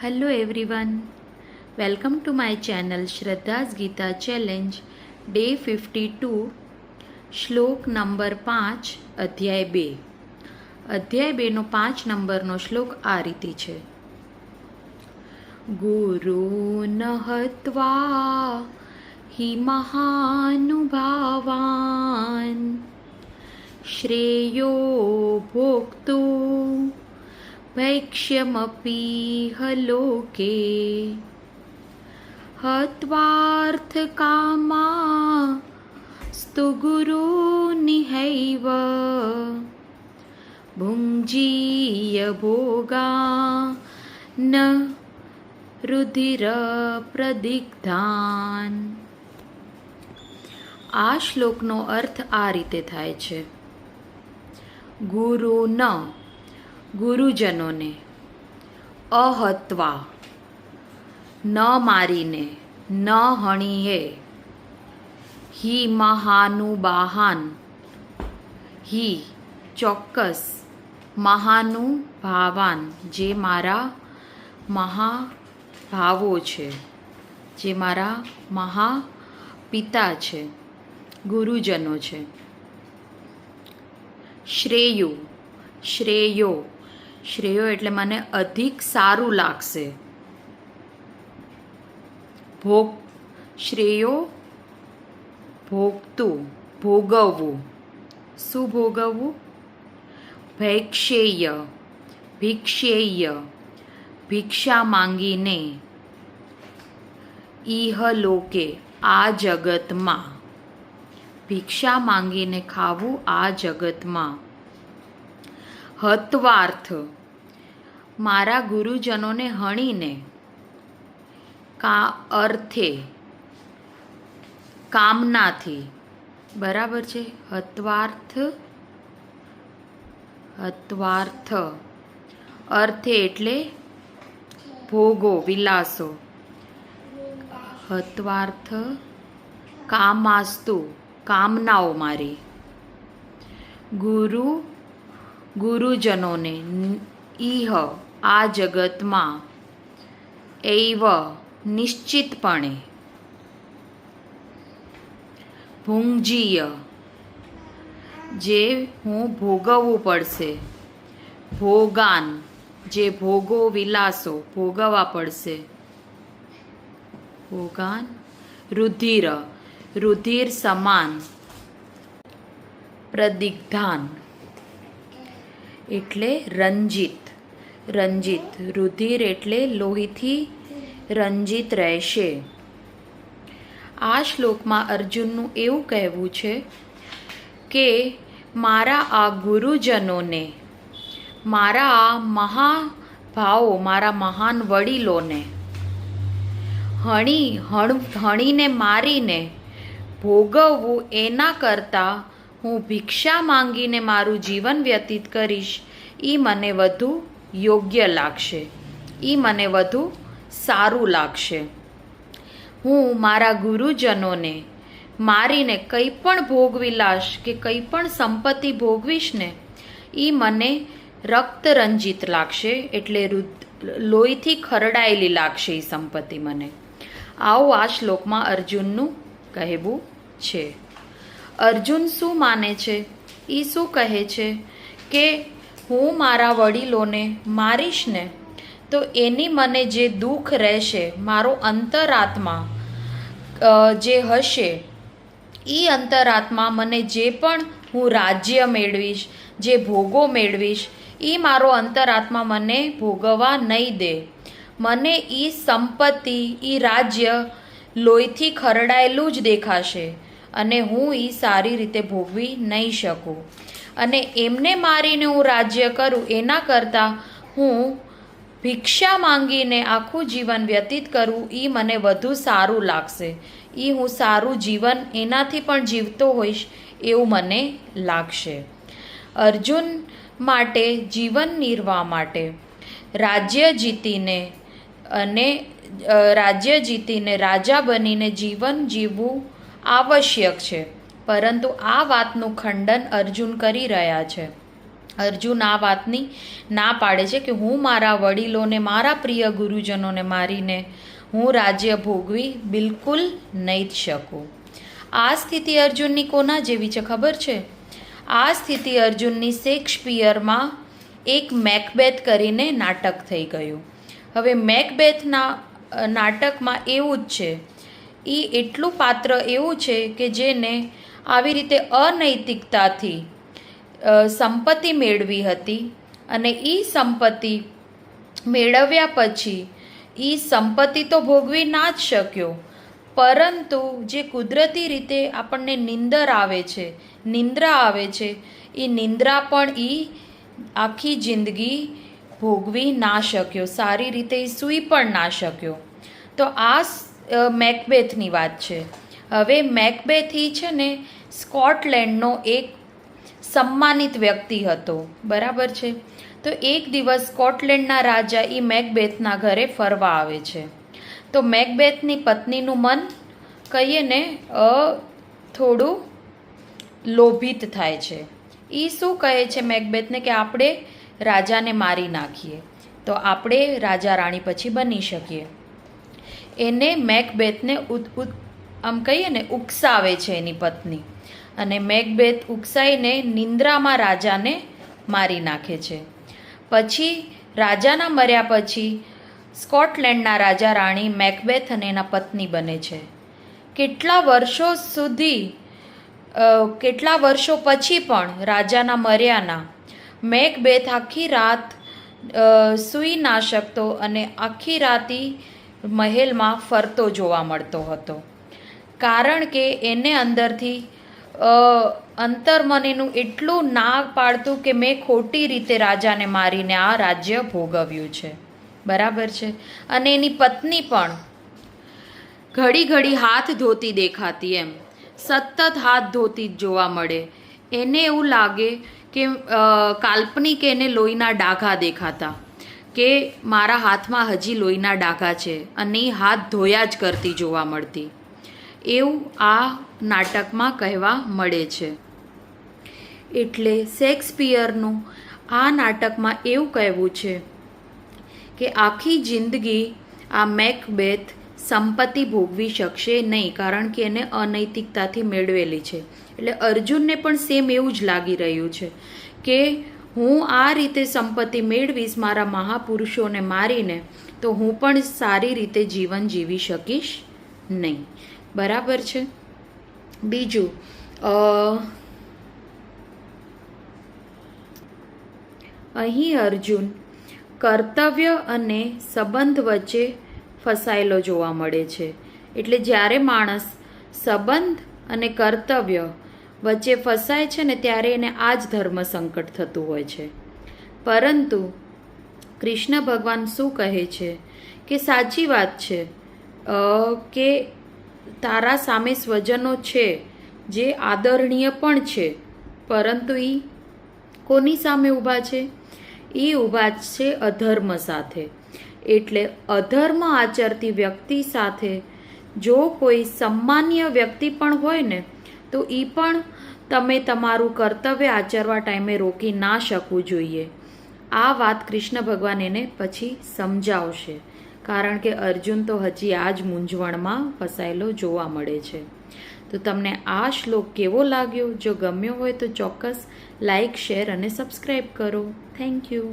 Hello everyone, welcome to my channel Shraddha's Gita Challenge Day 52 શ્લોક number 5 અધ્યાય 2 અધ્યાય 2નો 5 નંબરનો શ્લોક આ રીતે છે. ગુરુન હત્વા હિ મહાનુભાવાન શ્રેયો ભોક્તુ ભૈક્ષ્યમપીહ લોકે હત્વાર્થકામાસ્તુ ગુરુનિહૈવ ભુંજીય ભોગાન રુધિર પ્રદિગ્ધાન. આ શ્લોકનો અર્થ આ રીતે થાય છે. ગુરુન ગુરુજનોને, અહત્વા ન મારીને, ન હણીએ, હિ મહાનુભાવાન હિ ચોક્કસ, મહાનુભાવાન જે મારા મહાભાવો છે, જે મારા મહાપિતા છે, ગુરુજનો છે. શ્રેયો શ્રેયો શ્રેયો એટલે મને અધિક સારું લાગશે. શ્રેયો ભોગતું ભોગવવું. શું ભોગવવું? ભૈક્ષેય ભિક્ષેય ભિક્ષા માંગીને, ઇહલોકે આ જગતમાં, ભિક્ષા માંગીને ખાવું આ જગતમાં. હત્વાર્થ મારા ગુરુજનોને હણીને, અર્થે કામનાથી, બરાબર છે. હત્વાર્થ અર્થે એટલે ભોગો વિલાસો. હત્વાર્થ કામાસ્તુ કામનાઓ મારી. ગુરુજનોને, ઇહ આ જગતમાં, એવ નિશ્ચિતપણે, ભુંજીય જે હું ભોગવવું પડશે, ભોગાન જે ભોગો વિલાસો ભોગવવા પડશે, ભોગાન રુધિર રુધિર સમાન, પ્રદિગ્ધાન એટલે રંજિત, રંજિત રુધિર એટલે લોહીથી રંજિત રહેશે. આ શ્લોકમાં અર્જુનનું એવું કહેવું છે કે મારા આ ગુરુજનોને, મારા આ મહાભાવો, મારા મહાન વડીલોને હણીને મારીને ભોગવવું એના કરતાં હું ભિક્ષા માંગીને મારું જીવન વ્યતીત કરીશ એ મને વધુ યોગ્ય લાગશે, એ મને વધુ સારું લાગશે. હું મારા ગુરુજનોને મારીને કંઈ પણ ભોગવિલાસ કે કંઈ પણ સંપત્તિ ભોગવીશ ને એ મને રક્તરંજિત લાગશે, એટલે લોહીથી ખરડાયેલી લાગશે એ સંપત્તિ મને. આવું આ શ્લોકમાં અર્જુનનું કહેવું છે. અર્જુન શું માને છે? એ શું કહે છે કે હું મારા વડીલોને મારીશ ને તો એની મને જે દુઃખ રહેશે, મારો અંતરાત્મા જે હશે એ અંતરાત્મા મને જે પણ હું રાજ્ય મેળવીશ, જે ભોગો મેળવીશ એ મારો અંતરાત્મા મને ભોગવવા નહીં દે. મને એ સંપત્તિ, એ રાજ્ય લોહીથી ખરડાયેલું જ દેખાશે અને હું એ સારી રીતે ભોગવી નહીં શકું. અને એમને મારીને હું રાજ્ય કરું એના કરતાં હું ભિક્ષા માંગીને આખું જીવન વ્યતીત કરું એ મને વધુ સારું લાગશે. એ હું સારું જીવન એનાથી પણ જીવતો હોઈશ એવું મને લાગશે. અર્જુન માટે જીવન નિર્વાહ માટે રાજ્ય જીતીને રાજા બનીને જીવન જીવવું આવશ્યક છે, પરંતુ આ વાતનું ખંડન અર્જુન કરી રહ્યા છે. અર્જુન આ વાતની ના પાડે છે કે હું મારા વડીલોને, મારા પ્રિય ગુરુજનોને મારીને હું રાજ્ય ભોગવી બિલકુલ નહીં જ શકું. આ સ્થિતિ અર્જુનની કોના જેવી છે ખબર છે? આ સ્થિતિ અર્જુનની શેક્સપિયરમાં એક મેકબેથ કરીને નાટક થઈ ગયું. હવે મેકબેથના નાટકમાં એવું જ છે, એ એટલું પાત્ર એવું છે કે જેને આવી રીતે અનૈતિકતાથી સંપત્તિ મેળવી હતી અને એ સંપત્તિ મેળવ્યા પછી એ સંપત્તિ તો ભોગવી ના જ શક્યો, પરંતુ જે કુદરતી રીતે આપણને નિંદ્રા આવે છે એ નિંદ્રા પણ એ આખી જિંદગી ભોગવી ના શક્યો, સારી રીતે એ સૂઈ પણ ના શક્યો. તો આ મેકબેથની વાત છે. હવે મેકબેથ એ છે ને સ્કોટલેન્ડનો એક સન્માનિત વ્યક્તિ હતો, બરાબર છે. તો એક દિવસ સ્કોટલેન્ડના રાજા એ મેકબેથના ઘરે ફરવા આવે છે. તો મેકબેથની પત્નીનું મન કહીએ ને થોડું લોભિત થાય છે. એ શું કહે છે મેકબેથને કે આપણે રાજાને મારી નાખીએ તો આપણે રાજા રાણી પછી બની શકીએ. એને મેકબેથને આમ કહીએ ને ઉકસાવે છે એની પત્ની, અને મેકબેથ ઉકસાઈને નિંદ્રામાં રાજાને મારી નાખે છે. પછી રાજાના મર્યા પછી સ્કોટલેન્ડના રાજા રાણી મેકબેથ અને એના પત્ની બને છે. કેટલા વર્ષો પછી પણ રાજાના મર્યાના મેકબેથ આખી રાત સૂઈ ના શકતો અને આખી રાત મહેલમાં ફરતો જોવા મળતો હતો, કારણ કે એને અંદરથી અંતર્મન એનું એટલું ના પાડતું કે મેં ખોટી રીતે રાજાને મારીને આ રાજ્ય ભોગવ્યું છે, બરાબર છે. અને એની પત્ની પણ ઘડી ઘડી હાથ ધોતી દેખાતી, એમ સતત હાથ ધોતી જ જોવા મળે. એને એવું લાગે કે કાલ્પનિક એને લોહીના ડાઘા દેખાતા કે મારા હાથમાં હજી લોહીના ડાઘા છે, અને એ હાથ ધોયા જ કરતી જોવા મળતી, એવું આ નાટકમાં કહેવા મળે છે. એટલે શેક્સપિયરનું આ નાટકમાં એવું કહેવું છે કે આખી જિંદગી આ મેકબેથ સંપત્તિ ભોગવી શકશે નહીં, કારણ કે એને અનૈતિકતાથી મેળવેલી છે. એટલે અર્જુનને પણ સેમ એવું જ લાગી રહ્યું છે કે હું આ રીતે સંપત્તિ મેળવીશ મારા મહાપુરુષોને મારીને, તો હું પણ સારી રીતે જીવન જીવી શકીશ નહીં, બરાબર છે. બીજું અહીં અર્જુન કર્તવ્ય અને સંબંધ વચ્ચે ફસાયેલો જોવા મળે છે. એટલે જ્યારે માણસ સંબંધ અને કર્તવ્ય વચ્ચે ફસાય છે ને ત્યારે એને આ જ ધર્મ સંકટ થતું હોય છે. પરંતુ કૃષ્ણ ભગવાન શું કહે છે કે સાચી વાત છે કે તારા સામે સ્વજનો છે જે આદરણીય પણ છે, પરંતુ એ કોની સામે ઊભા છે? એ ઊભા છે અધર્મ સાથે. એટલે અધર્મ આચરતી વ્યક્તિ સાથે જો કોઈ સન્માનીય વ્યક્તિ પણ હોય ને તો એ પણ તમે તમારું કર્તવ્ય આચરવા ટાઈમે રોકી ના શકવું જોઈએ. આ વાત કૃષ્ણ ભગવાન એને પછી સમજાવશે, કારણ કે અર્જુન તો હજી આ જ મૂંઝવણમાં ફસાયેલો જોવા મળે છે. તો તમને આ શ્લોક કેવો લાગ્યો? જો ગમ્યો હોય તો ચોક્કસ લાઈક, શેર અને સબસ્ક્રાઈબ કરો. Thank you.